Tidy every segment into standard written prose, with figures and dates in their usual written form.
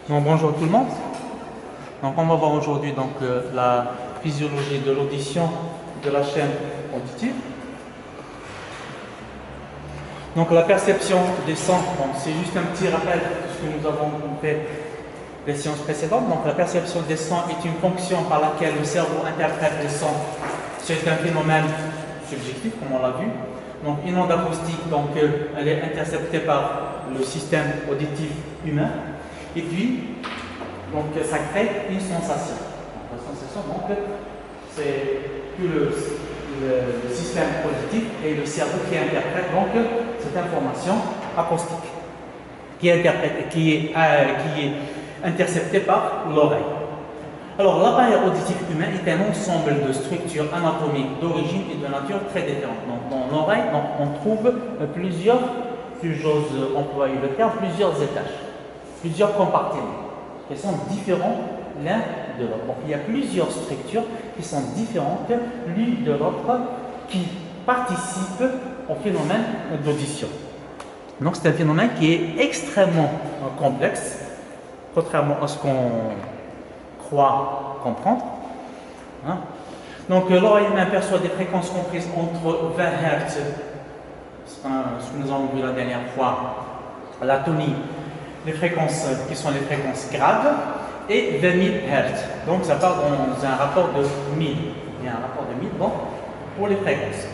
Donc, bonjour tout le monde. Donc, on va voir aujourd'hui la physiologie de l'audition de la chaîne auditive. Donc la perception des sons, c'est juste un petit rappel de ce que nous avons fait les séances précédentes. Donc la perception des sons est une fonction par laquelle le cerveau interprète les sons. C'est un phénomène subjectif, comme on l'a vu. Donc une onde acoustique, elle est interceptée par le système auditif humain. Et puis, ça crée une sensation. Donc, la sensation, c'est que le système auditif et le cerveau qui interprètent cette information acoustique, qui est interceptée par l'oreille. Alors, l'appareil auditif humain est un ensemble de structures anatomiques d'origine et de nature très différentes. Donc, dans l'oreille, on trouve plusieurs, si j'ose employer le terme, plusieurs étages, plusieurs compartiments qui sont différents l'un de l'autre. Donc, il y a plusieurs structures qui sont différentes l'une de l'autre qui participent au phénomène d'audition. Donc, c'est un phénomène qui est extrêmement complexe, contrairement à ce qu'on croit comprendre. Donc, l'oreille humaine perçoit des fréquences comprises entre 20 Hz, ce que nous avons vu la dernière fois, la tonie, les fréquences qui sont les fréquences graves, et 20 000 Hz. Donc ça part dans un rapport de 1000. Il y a un rapport de 1000 pour les fréquences.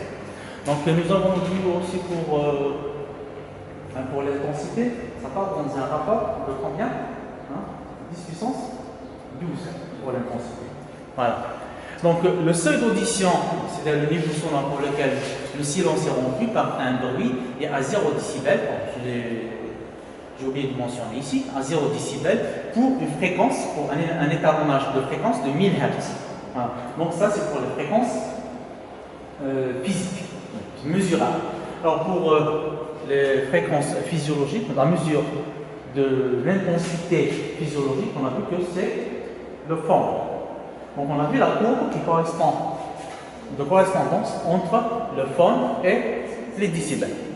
Donc nous avons vu aussi pour l'intensité, ça part dans un rapport de combien 10 puissance 12 pour l'intensité. Voilà. Donc le seuil d'audition, c'est-à-dire le niveau sonore pour lequel le silence est rompu par un bruit, est à 0 décibel. J'ai oublié de mentionner ici, à 0 décibel pour une fréquence, pour un étalonnage de fréquence de 1000 Hz. Voilà. Donc ça, c'est pour les fréquences physiques, mesurables. Alors pour les fréquences physiologiques, la mesure de l'intensité physiologique, on a vu que c'est le fond. Donc on a vu la courbe qui correspond de correspondance entre le fond et les décibels.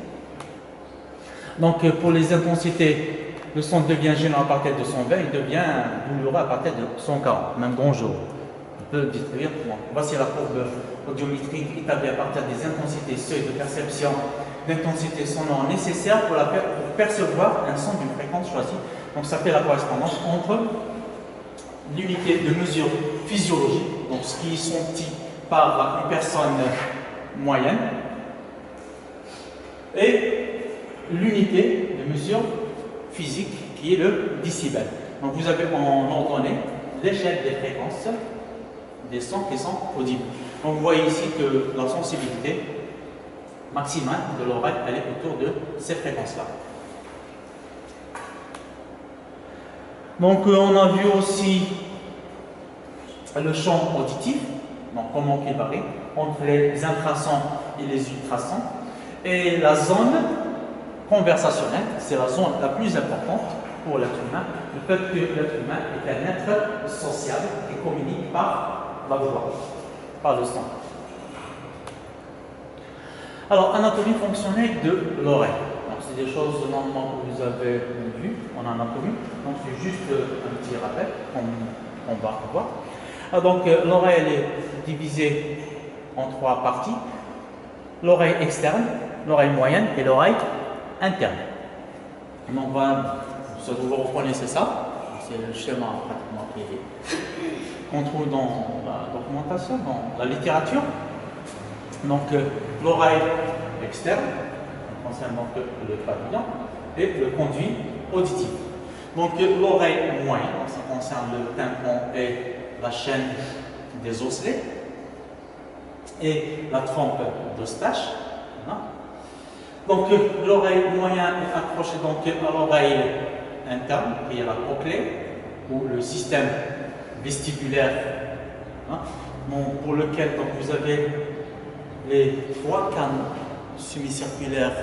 Donc pour les intensités, le son devient gênant à partir de 120, il devient douloureux à partir de 140, même bonjour. On peut distribuer. Voici la courbe audiométrique établie à partir des intensités seuil de perception d'intensité sonore nécessaires pour percevoir un son d'une fréquence choisie. Donc ça fait la correspondance entre l'unité de mesure physiologique, donc ce qui est senti par une personne moyenne, et l'unité de mesure physique qui est le décibel. Donc vous avez en ordonnée l'échelle des fréquences des sons qui sont audibles. Donc vous voyez ici que la sensibilité maximale de l'oreille, elle est autour de ces fréquences-là. Donc on a vu aussi le champ auditif, donc comment il varie entre les infrasons et les ultrasons, et la zone conversationnelle, c'est la zone la plus importante pour l'être humain, le fait que l'être humain est un être social qui communique par la voix, par le son. Alors, anatomie fonctionnelle de l'oreille. Donc, c'est des choses normalement que vous avez vues en anatomie. Donc, c'est juste un petit rappel qu'on va voir. Donc, l'oreille elle est divisée en 3 parties. L'oreille externe, l'oreille moyenne et l'oreille interne. Donc, vous reconnaissez ça. C'est le schéma pratiquement qu'on trouve dans la documentation, dans la littérature. Donc, l'oreille externe, concerne donc le pavillon, et le conduit auditif. Donc, l'oreille moyenne, ça concerne le tympan et la chaîne des osselets, et la trompe d'Eustache. Donc, l'oreille moyenne est accrochée à l'oreille interne, qui est la cochlée, ou le système vestibulaire, pour lequel vous avez les 3 canaux semi-circulaires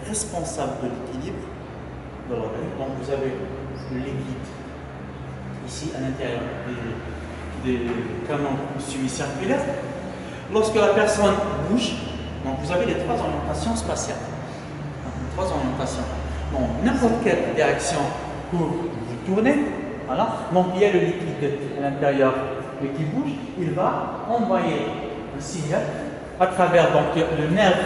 responsables de l'équilibre de l'oreille. Donc vous avez le liquide ici à l'intérieur des canaux semi-circulaires. Lorsque la personne bouge, donc vous avez les 3 orientations spatiales. 3 orientations. Bon, n'importe quelle direction que vous tournez, voilà. Donc il y a le liquide à l'intérieur qui bouge, il va envoyer un signal à travers donc, le nerf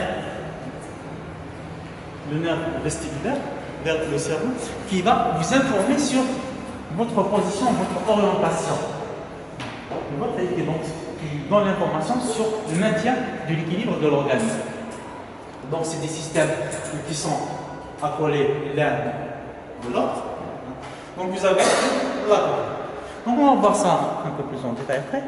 vestibulaire vers le cerveau qui va vous informer sur votre position, votre orientation. Donc, qui donne l'information sur le maintien de l'équilibre de l'organisme. Donc c'est des systèmes qui sont accolés l'un de l'autre. Donc vous avez là. Donc on va voir ça un peu plus en détail après.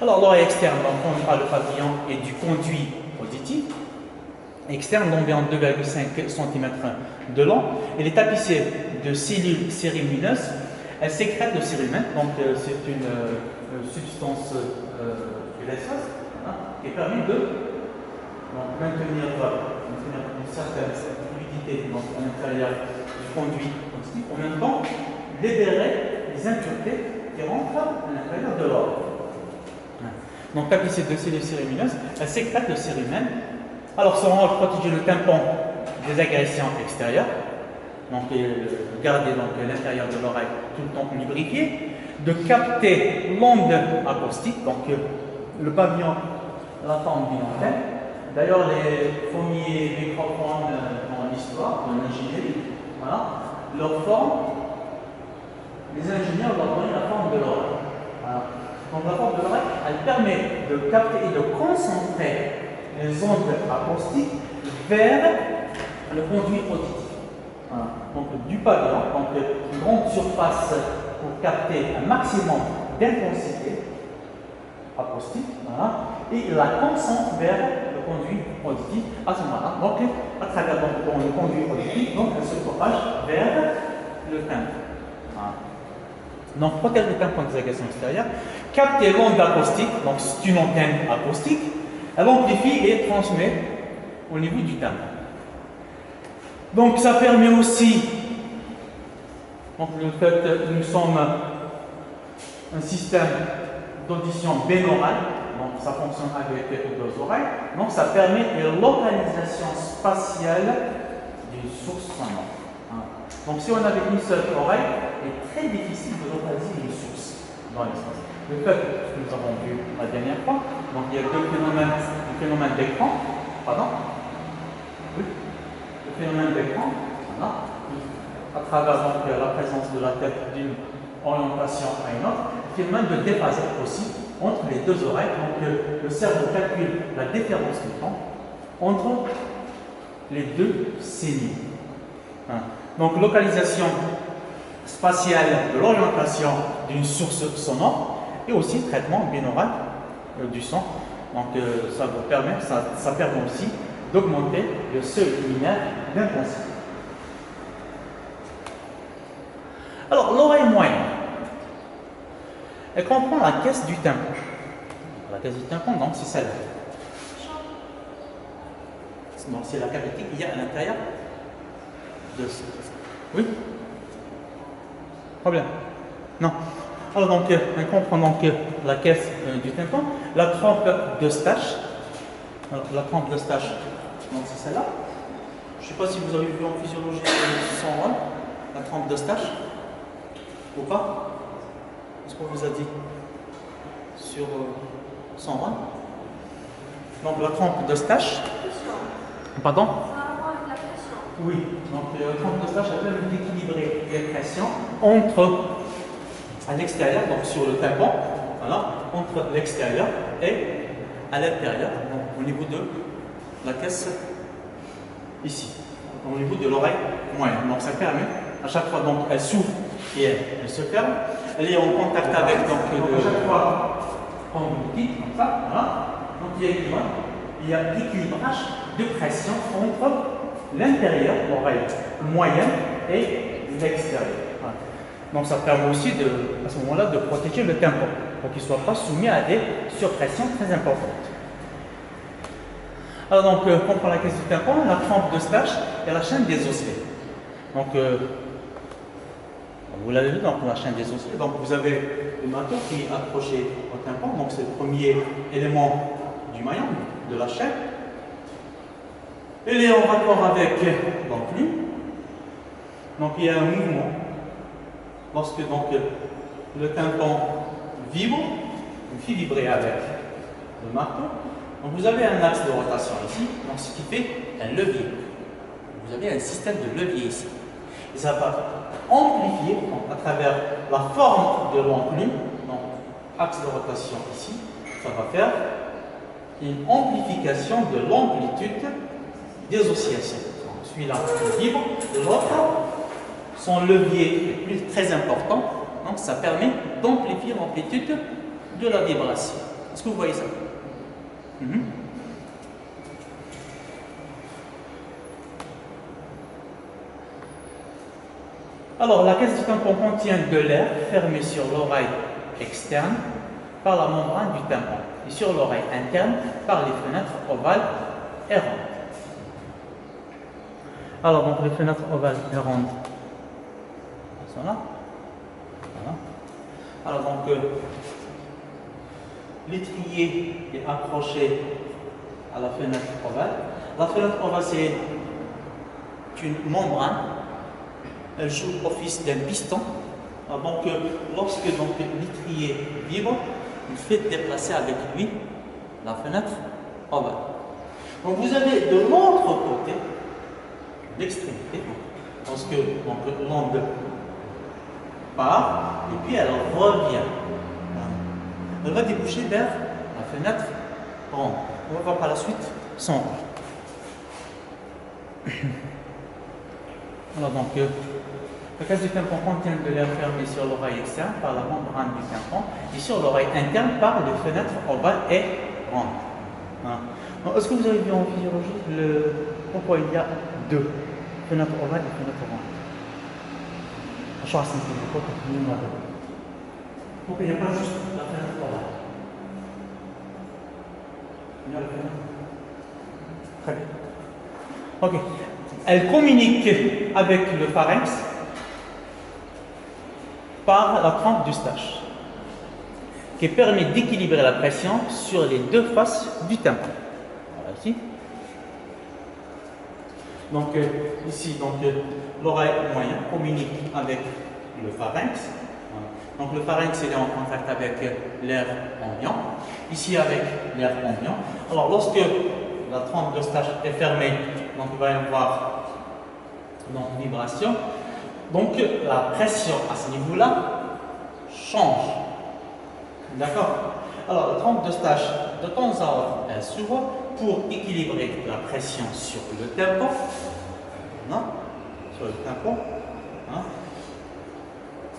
Alors l'oreille externe, donc on a le pavillon et du conduit auditif. Externe d'environ 2,5 cm de long. Elle est tapissée de cellules cérumineuses. Elle sécrète le cérumen, donc c'est une substance graisseuse qui permet de maintenir une certaine fluidité à l'intérieur du conduit auditif, en même temps libérer les impuretés qui rentrent à l'intérieur de l'oreille. Donc tapissée de cellules cérumineuses, elle sécrète le cérumen. Alors son rôle protéger le tympan des agressions extérieures, donc garder l'intérieur de l'oreille tout le temps lubrifié, de capter l'onde acoustique, donc le pavillon, la forme d'une antenne. D'ailleurs, les premiers microphones dans l'histoire, dans l'ingénierie, voilà, leur forme, les ingénieurs leur donnent la forme de l'oreille. Voilà. Donc la forme de l'oreille, elle permet de capter et de concentrer les ondes acoustiques vers le conduit auditif. Voilà. Donc du pavillon, donc une grande surface pour capter un maximum d'intensité acoustique, voilà, et la concentre vers le conduit auditif à ce moment-là. Donc à travers le conduit auditif, donc elle se propage vers le tympan. Voilà. Donc protéger le tympan des agressions extérieures, capter l'onde acoustique, donc c'est une antenne acoustique, elle amplifie et transmet au niveau du tympan. Donc ça permet aussi, donc le fait que nous sommes un système d'audition binaurale, donc ça fonctionne avec les deux oreilles, donc ça permet une localisation spatiale d'une source sonore. Donc si on avait une seule oreille, il est très difficile de localiser une source dans l'espace. Le fait que nous avons vu la dernière fois, donc il y a deux phénomènes, le phénomène d'écran, pardon, oui, le phénomène d'écran, voilà, à travers donc, la présence de la tête d'une orientation à une autre, le phénomène de déphasage aussi entre les deux oreilles. Donc le cerveau calcule la différence de temps entre les deux cellules. Donc localisation spatiale de l'orientation d'une source sonore et aussi traitement binaural du son. Donc ça vous permet, ça permet aussi d'augmenter le seuil linéaire d'intensité. Alors l'oreille moyenne, elle comprend la caisse du tympan. La caisse du tympan, donc c'est celle-là. Donc c'est la cavité qu'il y a à l'intérieur de ce. Oui? Problème? Non. Alors donc, on comprend donc la caisse du tympan, la trompe d'Eustache. Alors la trompe d'Eustache, donc c'est celle-là. Je ne sais pas si vous avez vu en physiologie son rôle, la trompe d'Eustache, ou pas? Qu'est-ce qu'on vous a dit sur son rôle? Donc la trompe d'Eustache. Pardon? Oui, donc la trompe d'Eustache permet d'équilibrer les pressions entre à l'extérieur, donc sur le tympan, voilà, entre l'extérieur et à l'intérieur, au niveau de la caisse ici, au niveau de l'oreille moyenne. Donc ça permet à chaque fois, donc elle s'ouvre et elle se ferme, elle est en contact avec donc à chaque fois on vous dit comme ça, voilà. Donc il y a l'équilibrage de pression entre l'intérieur, l'oreille moyenne et l'extérieur. Voilà. Donc ça permet aussi à ce moment-là de protéger le tympan pour qu'il ne soit pas soumis à des surpressions très importantes. Alors donc, on prend la caisse du tympan, la trompe d'Eustache et la chaîne des osselets. Donc, vous l'avez vu, donc la chaîne des osselets. Donc vous avez le maillon qui est accroché au tympan, donc c'est le premier élément du maillon, de la chaîne. Il est en rapport avec donc lui. Donc il y a un mouvement. Lorsque donc le tympan vibre, on fait vibrer avec le marteau. Donc vous avez un axe de rotation ici, donc ce qui fait un levier. Vous avez un système de levier ici. Et ça va amplifier donc, à travers la forme de l'enclume, donc axe de rotation ici, ça va faire une amplification de l'amplitude des oscillations. Celui-là vibre, l'autre, son levier est très important, donc ça permet d'amplifier l'amplitude de la vibration. Est-ce que vous voyez ça? Alors, la caisse du tympan contient de l'air fermé sur l'oreille externe par la membrane du tympan et sur l'oreille interne par les fenêtres ovales et rondes. Alors, donc les fenêtres ovales et rondes sont là. Voilà. Alors, donc, l'étrier est accroché à la fenêtre ovale. La fenêtre ovale, c'est une membrane. Elle joue office d'un piston. Donc, lorsque l'étrier vibre, il fait déplacer avec lui la fenêtre ovale. Donc, vous avez de l'autre côté l'extrémité, lorsque l'onde part, et puis elle revient. Elle va déboucher vers la fenêtre ronde. On va voir par la suite son rôle. Alors donc, la case du tympan contient de l'air fermé sur l'oreille externe par la membrane du tympan et sur l'oreille interne par les fenêtres ovales et rondes. Est-ce que vous avez vu en physiologie pourquoi il y a deux fenêtres ovales et fenêtres rondes? Pourquoi il n'y a pas juste la fenêtre ovale? Il y a la fenêtre. Très bien. Ok. Elle communique avec le pharynx par la trempe d'Eustache, qui permet d'équilibrer la pression sur les deux faces du tympan. Voilà ici. Donc ici, l'oreille moyenne communique avec le pharynx. Donc le pharynx est en contact avec l'air ambiant. Ici avec l'air ambiant. Alors lorsque la trempe d'Eustache est fermée, donc il va y avoir vibration. Donc la pression à ce niveau-là change. D'accord? Alors la trempe d'Eustache, de temps à autre, elle s'ouvre pour équilibrer la pression sur le tympan. Sur le tympan.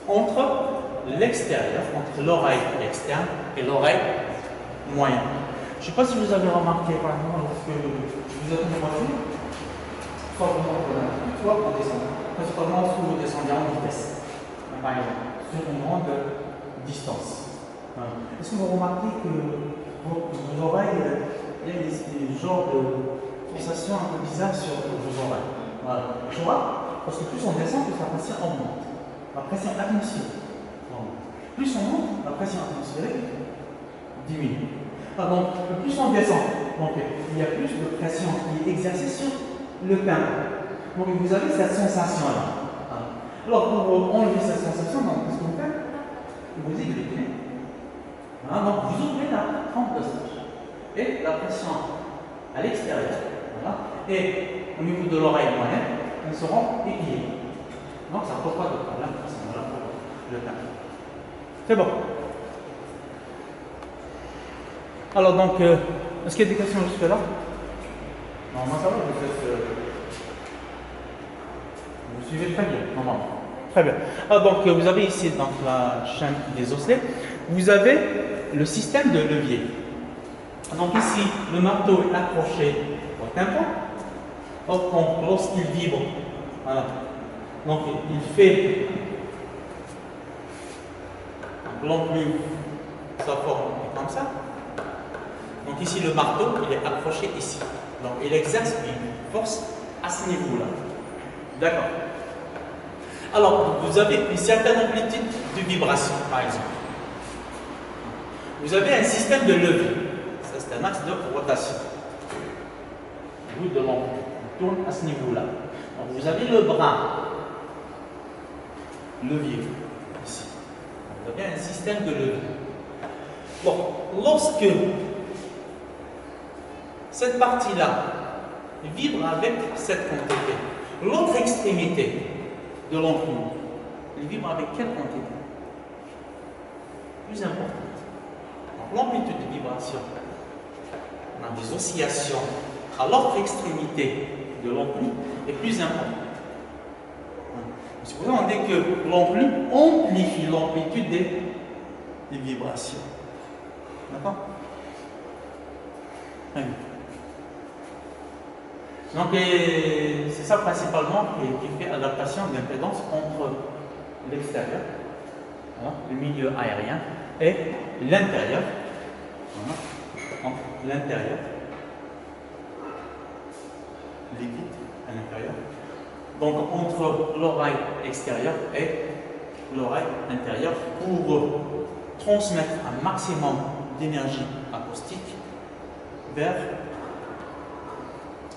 Entre l'extérieur, entre l'oreille externe et l'oreille moyenne. Je ne sais pas si vous avez remarqué, par exemple, lorsque vous êtes en voiture, soit vous montez, soit vous descendez. Principalement, si vous descendez en vitesse, par exemple, sur une grande distance. Est-ce que vous remarquez que vos oreilles, il y a des genres de sensations un peu bizarres sur vos oreilles? Voilà. Pourquoi? Parce que plus on descend, plus la pression augmente. La pression atmosphérique. Plus on monte, la pression atmosphérique diminue. Donc, plus on descend, donc il y a plus de pression qui est exercée sur le tympan. Donc, vous avez cette sensation-là. Alors, pour enlever cette sensation, qu'est-ce que vous faites? Vous écoutez. Donc, vous ouvrez la trempe d'Eustache. Et la pression à l'extérieur, et au niveau de l'oreille moyenne, elles seront équilibrées. Donc, ça ne pose pas de problème pour le tympan. C'est bon. Alors donc, est-ce qu'il y a des questions jusque-là? Non, moi ça va, vous suivez très bien, normalement. Très bien. Alors donc, vous avez ici donc, la chaîne des osselets. Vous avez le système de levier. Donc ici, le marteau est accroché au tympan. Donc lorsqu'il vibre, voilà. Donc il fait l'enclume, sa forme est comme ça. Donc ici, le marteau, il est accroché ici. Donc il exerce une force à ce niveau-là. D'accord. Alors, vous avez une certaine amplitude de vibration, par exemple. Vous avez un système de levier. Ça, c'est un axe de rotation. Le bout de l'enclume, il tourne à ce niveau-là. Donc vous avez le bras levier, ici. Vous avez un système de levier. Bon, lorsque cette partie-là vibre avec cette quantité, l'autre extrémité de l'ampli, il vibre avec quelle quantité? Plus importante. Donc l'amplitude de vibration, on a des oscillations à l'autre extrémité de l'ampli est plus importante. C'est pour ça qu'on dit que l'ampli amplifie l'amplitude des vibrations. D'accord? Donc c'est ça principalement qui fait adaptation d'impédance entre l'extérieur, voilà, le milieu aérien, et l'intérieur. Voilà, entre l'intérieur, liquide à l'intérieur. Donc entre l'oreille extérieure et l'oreille intérieure pour transmettre un maximum d'énergie acoustique vers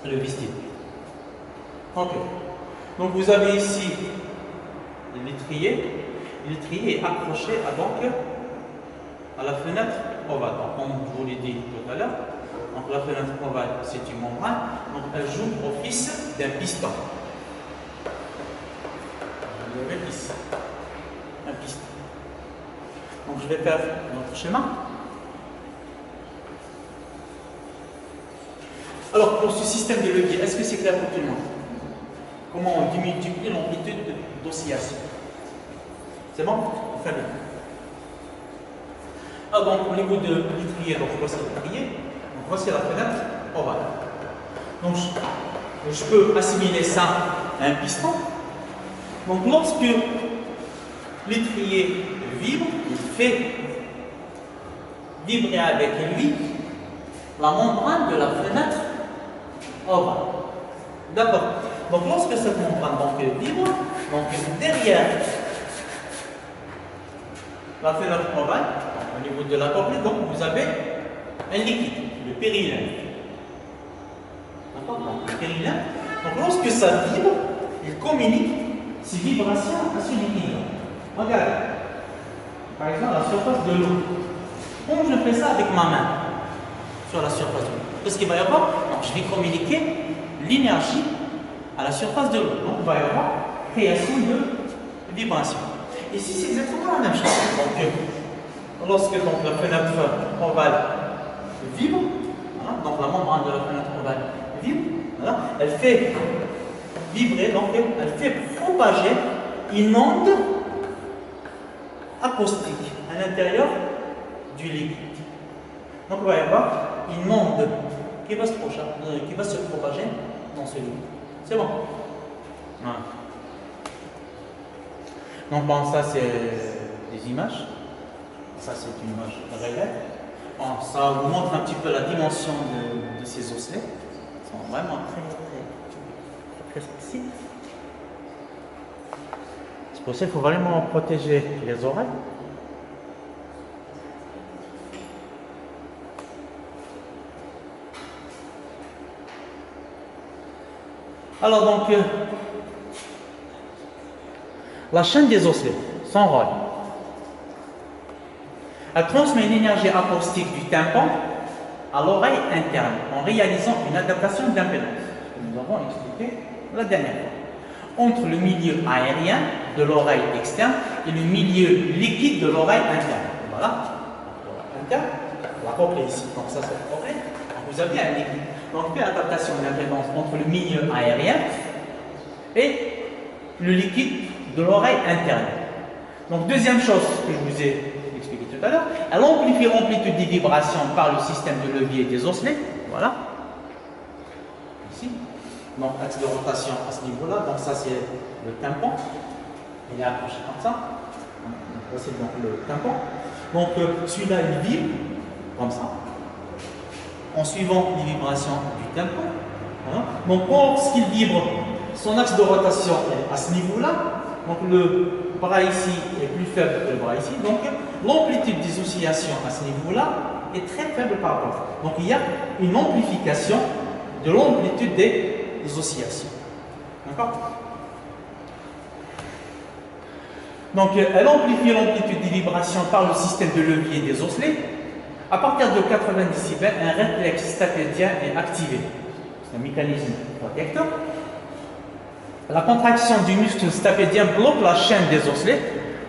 le vestibule. Ok. Donc vous avez ici l'étrier. L'étrier est accroché à la fenêtre ovale. Donc, comme je vous l'ai dit tout à l'heure, donc la fenêtre ovale c'est une membrane, donc elle joue office d'un piston. Vous avez ici un piston. Donc je vais faire notre schéma. Alors pour ce système de levier, est-ce que c'est clair pour tout le monde? Comment on multiplie l'amplitude d'oscillation? C'est bon? Très bien. Ah, donc au niveau de l'étrier, donc voici l'étrier, donc voici la fenêtre ovale. Donc je peux assimiler ça à un piston. Donc lorsque l'étrier vibre, il fait vibrer avec lui la membrane de la fenêtre ovale. D'accord. Donc lorsque cette membrane vibre, donc derrière la fenêtre ovale, au niveau de la cornée, donc vous avez un liquide, le périlin. D'accord? Donc le périlin. Donc lorsque ça vibre, il communique ces vibrations à ce liquide. Regardez. Par exemple, la surface de l'eau. Comme je fais ça avec ma main sur la surface de l'eau, qu'est-ce qu'il va y avoir? Donc, je vais communiquer l'énergie à la surface de l'eau. Donc, il va y avoir création de vibrations. Ici, c'est exactement la même chose. Donc, lorsque la fenêtre ovale vibre, voilà, donc la membrane de la fenêtre ovale vibre, voilà, elle fait vibrer, donc elle fait propager une onde acoustique à l'intérieur du liquide. Donc, il va y avoir une onde qui va se propager dans ce liquide. C'est bon. Voilà. Donc, bon, ça, c'est des images. Ça, c'est une image réelle. Bon, ça vous montre un petit peu la dimension de ces osselets. Ils sont vraiment très spécifiques. C'est pour ça qu'il faut vraiment protéger les oreilles. Alors donc, la chaîne des osselets, son rôle. Elle transmet une énergie acoustique du tympan à l'oreille interne en réalisant une adaptation d'impédance, que nous avons expliqué la dernière fois, entre le milieu aérien de l'oreille externe et le milieu liquide de l'oreille interne. Voilà, l'oreille interne, la cochlée ici, donc ça c'est la cochlée. Donc vous avez un liquide. Donc une adaptation d'impédance entre le milieu aérien et le liquide de l'oreille interne. Donc deuxième chose que je vous ai expliqué tout à l'heure, elle amplifie l'amplitude des vibrations par le système de levier des osselets. Voilà. Ici. Donc axe de rotation à ce niveau-là. Donc ça c'est le tympan. Il est accroché comme ça. Donc voici donc le tympan. Donc celui-là il vibre comme ça, en suivant les vibrations du tympan. Voilà. Donc lorsqu'il vibre, son axe de rotation est à ce niveau-là. Donc le bras ici est plus faible que le bras ici. Donc l'amplitude des oscillations à ce niveau-là est très faible par rapport à ça. Donc il y a une amplification de l'amplitude des oscillations. D'accord? Donc, elle amplifie l'amplitude des vibrations par le système de levier des osselets. À partir de 80 décibels, un réflexe stapédien est activé. C'est un mécanisme protecteur. La contraction du muscle stapédien bloque la chaîne des osselets.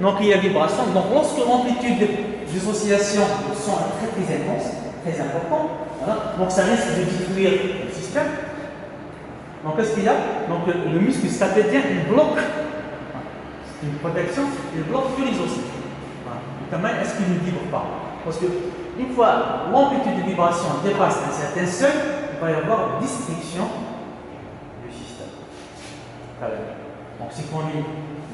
Donc, il y a vibration. Donc, lorsque l'amplitude des oscillations sont très intenses, très importantes, voilà, donc ça risque de détruire le système. Donc, qu'est-ce qu'il y a? Donc, le muscle stapédien, il bloque. C'est une protection, il bloque tous les osselets. Voilà. Notamment, est-ce qu'il ne vibre pas? Parce que une fois l'amplitude de vibration dépasse un certain seuil, il va y avoir destruction du système. Donc, c'est connu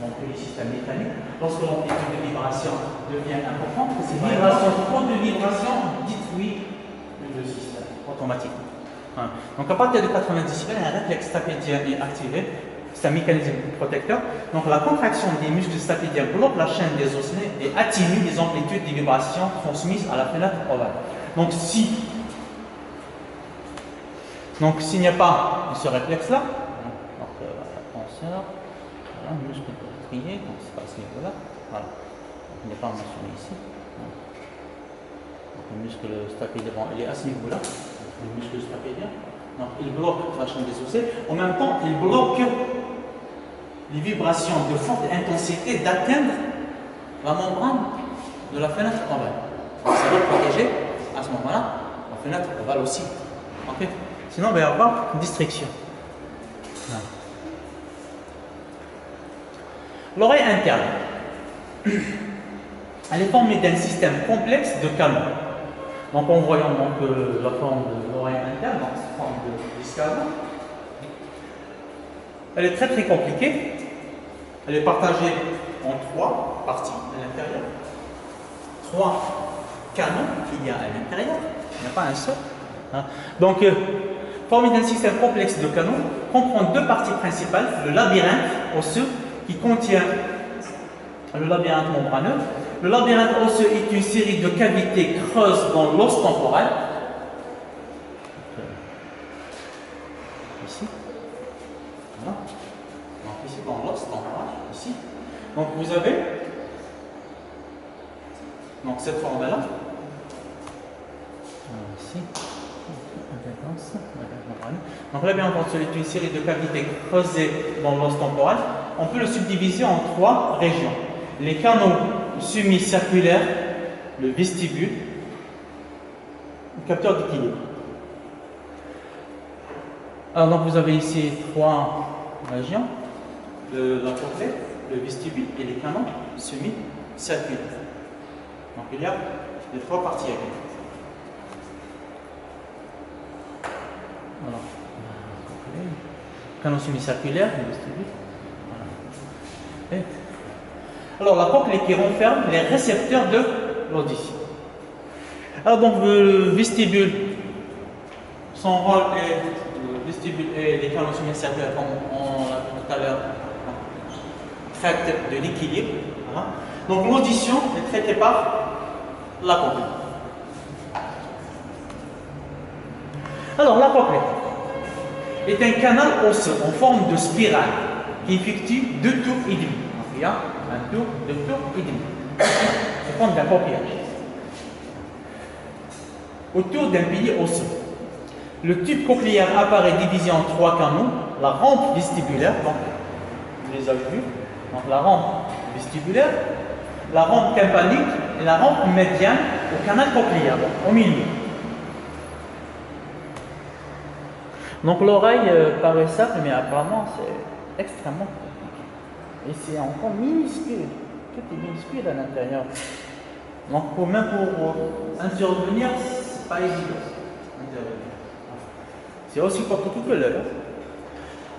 dans tous les systèmes mécaniques. Lorsque l'amplitude de vibration devient importante, ces vibrations, trop de vibrations détruit le système automatiquement. Donc, à partir de 90 décibels, un réflexe stapédien est activé. C'est un mécanisme protecteur. Donc, la contraction des muscles stapédiens bloque la chaîne des osselets et atténue les amplitudes des vibrations transmises à la fenêtre ovale. Donc, s'il n'y a pas ce réflexe-là, voilà, le muscle trié, donc c'est pas à ce niveau-là. Voilà. Il n'est pas mentionné ici. Donc, le muscle stapédien, il est à ce niveau-là. Le muscle stapédien. Donc, il bloque la chaîne des osselets. En même temps, il bloque les vibrations de forte intensité d'atteindre la membrane de la fenêtre ovale. Donc, ça va protéger à ce moment-là la fenêtre ovale aussi. Okay. Sinon, il va y avoir une distraction. Voilà. L'oreille interne, elle est formée d'un système complexe de canaux. Donc, en voyant la forme de l'oreille interne, donc cette forme d'escalope, elle est très très compliquée. Elle est partagée en 3 parties à l'intérieur, 3 canaux qu'il y a à l'intérieur, il n'y a pas un seul. Donc, formée d'un système complexe de canaux, comprend 2 parties principales, le labyrinthe osseux qui contient le labyrinthe membraneux. Le labyrinthe osseux est une série de cavités creuses dans l'os temporal. Ici. Voilà. Donc ici dans l'os temporal, ici. Donc vous avez donc cette forme-là. Ici. Donc le labyrinthe osseux est une série de cavités creusées dans l'os temporal. On peut le subdiviser en 3 régions. Les canaux semi-circulaires, le vestibule, le capteur d'équilibre. Alors donc vous avez ici 3 régions, la côtelette, le vestibule et les canaux semi-circulaires. Donc il y a les 3 parties avec. Voilà. Canaux semi-circulaire, le vestibule. Voilà. Et alors la cochlée qui renferme les récepteurs de l'audition. Alors donc le vestibule, son rôle est, le vestibule et les canaux semi-circulaires, comme on l'a vu tout à l'heure, traitent de l'équilibre. Voilà. Donc l'audition est traitée par la cochlée. Alors la cochlée est un canal osseux en forme de spirale qui effectue 2 tours et demi. Il y a un tour, 2 tours et demi. C'est comme d'un coquillage. Autour d'un pilier osseux. Le tube cochléaire apparaît divisé en 3 canaux. La rampe vestibulaire, donc vous les avez vus, donc la rampe vestibulaire, la rampe tympanique et la rampe médiane au canal cochléaire, donc au milieu. Donc l'oreille paraît simple, mais apparemment c'est extrêmement compliqué. Et c'est encore minuscule. Tout est minuscule à l'intérieur. Donc même pour intervenir, c'est pas évident. C'est aussi compliqué que l'œil.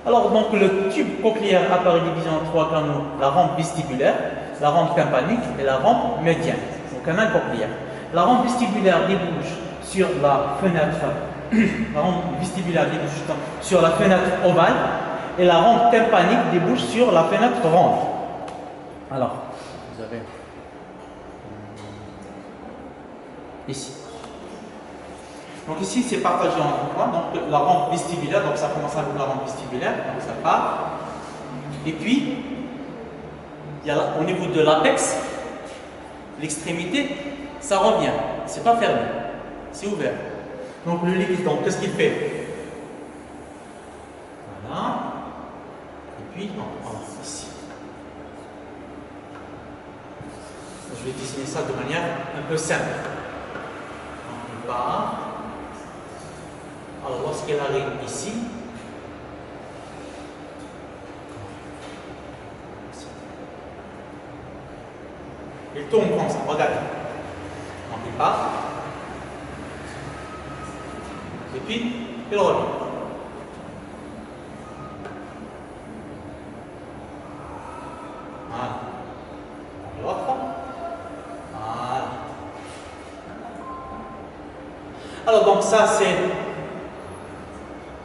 Alors donc le tube cochléaire apparaît divisé en 3 canaux, la rampe vestibulaire, la rampe tympanique et la rampe médiane, au canal cochléaire. La rampe vestibulaire débouche sur la fenêtre. La rampe vestibulaire débouche sur la fenêtre ovale et la rampe tympanique débouche sur la fenêtre ronde. Alors, vous avez ici. Donc ici c'est partagé en 3. Donc la rampe vestibulaire, donc ça commence avec la rampe vestibulaire, donc ça part. Et puis il y a au niveau de l'apex, l'extrémité, ça revient. C'est pas fermé, c'est ouvert. Donc le liquide, donc qu'est-ce qu'il fait? Voilà. Et puis, voilà, ici. Je vais dessiner ça de manière un peu simple. On part. Alors lorsqu'elle arrive ici, il tourne comme ça, regardez. Donc il part. Et puis, il revient. Voilà. L'autre. Voilà. Alors donc ça c'est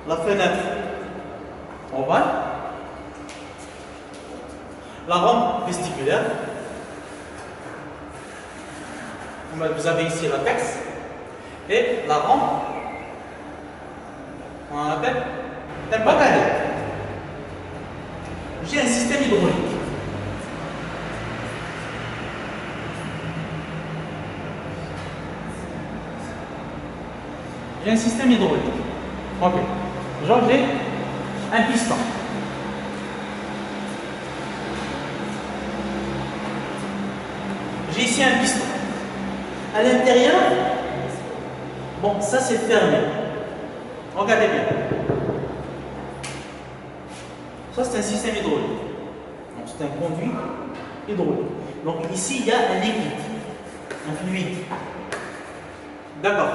la fenêtre ovale, la rampe vesticulaire. Vous avez ici l'apex et la rampe, on l'appelle un bagage. J'ai un système hydraulique. J'ai un système hydraulique. Ok. Genre j'ai un piston. J'ai ici un piston. À l'intérieur, bon, ça c'est fermé. Regardez bien. Ça c'est un système hydraulique. Donc c'est un conduit hydraulique. Donc ici il y a un liquide. Un fluide. D'accord.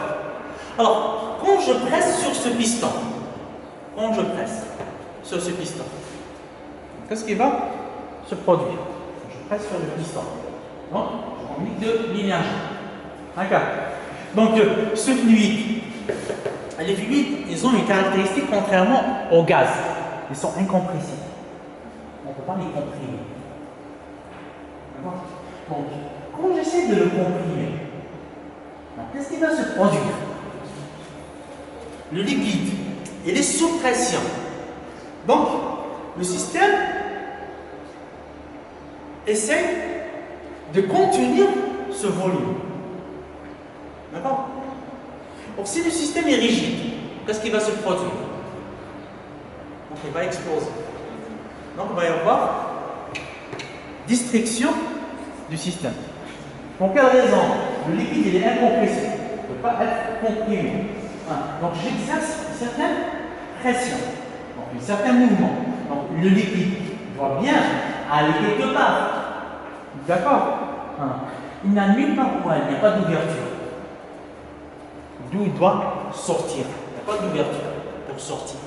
Alors, quand je presse sur ce piston, qu'est-ce qui va se produire? Je presse sur le piston. Donc, je mets de l'énergie. D'accord. Donc, ce fluide, les fluides, ils ont une caractéristique contrairement au gaz. Ils sont incompressibles. On ne peut pas les comprimer. D'accord. Donc, quand j'essaie de le comprimer, qu'est-ce qui va se produire? Le liquide, il est sous pression. Donc, le système essaie de contenir ce volume. D'accord? Donc, si le système est rigide, qu'est-ce qui va se produire? Donc, il va exploser. Donc, il va y avoir distriction du système. Pour quelle raison? Le liquide il est incompressé. Il ne peut pas être comprimé. Donc, j'exerce une certaine pression, donc un certain mouvement. Donc, le liquide doit bien aller quelque part. D'accord? Il n'a nulle part où aller, il n'y a pas d'ouverture. D'où il doit sortir. Il n'y a pas d'ouverture pour sortir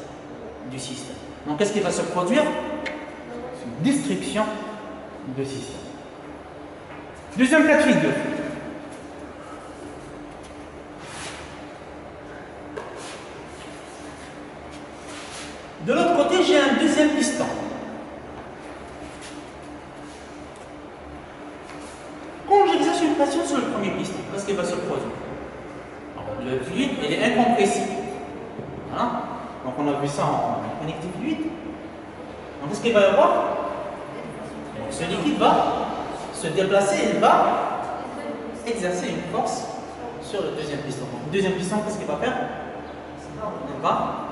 du système. Donc, qu'est-ce qui va se produire? Une destruction du système. Deuxième cas de figure. De l'autre côté, j'ai un deuxième piston. Quand j'exerce une pression sur le premier piston, qu'est-ce qui va se produire? Alors, le fluide, il est incompressible. Voilà. Donc, on a vu ça en connectif fluide. Donc, qu'est-ce qu'il va y avoir? Donc, ce liquide va se déplacer, il va exercer une force sur le deuxième piston. Donc, le deuxième piston, qu'est-ce qu'il va faire? Il va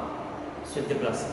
se déplacer.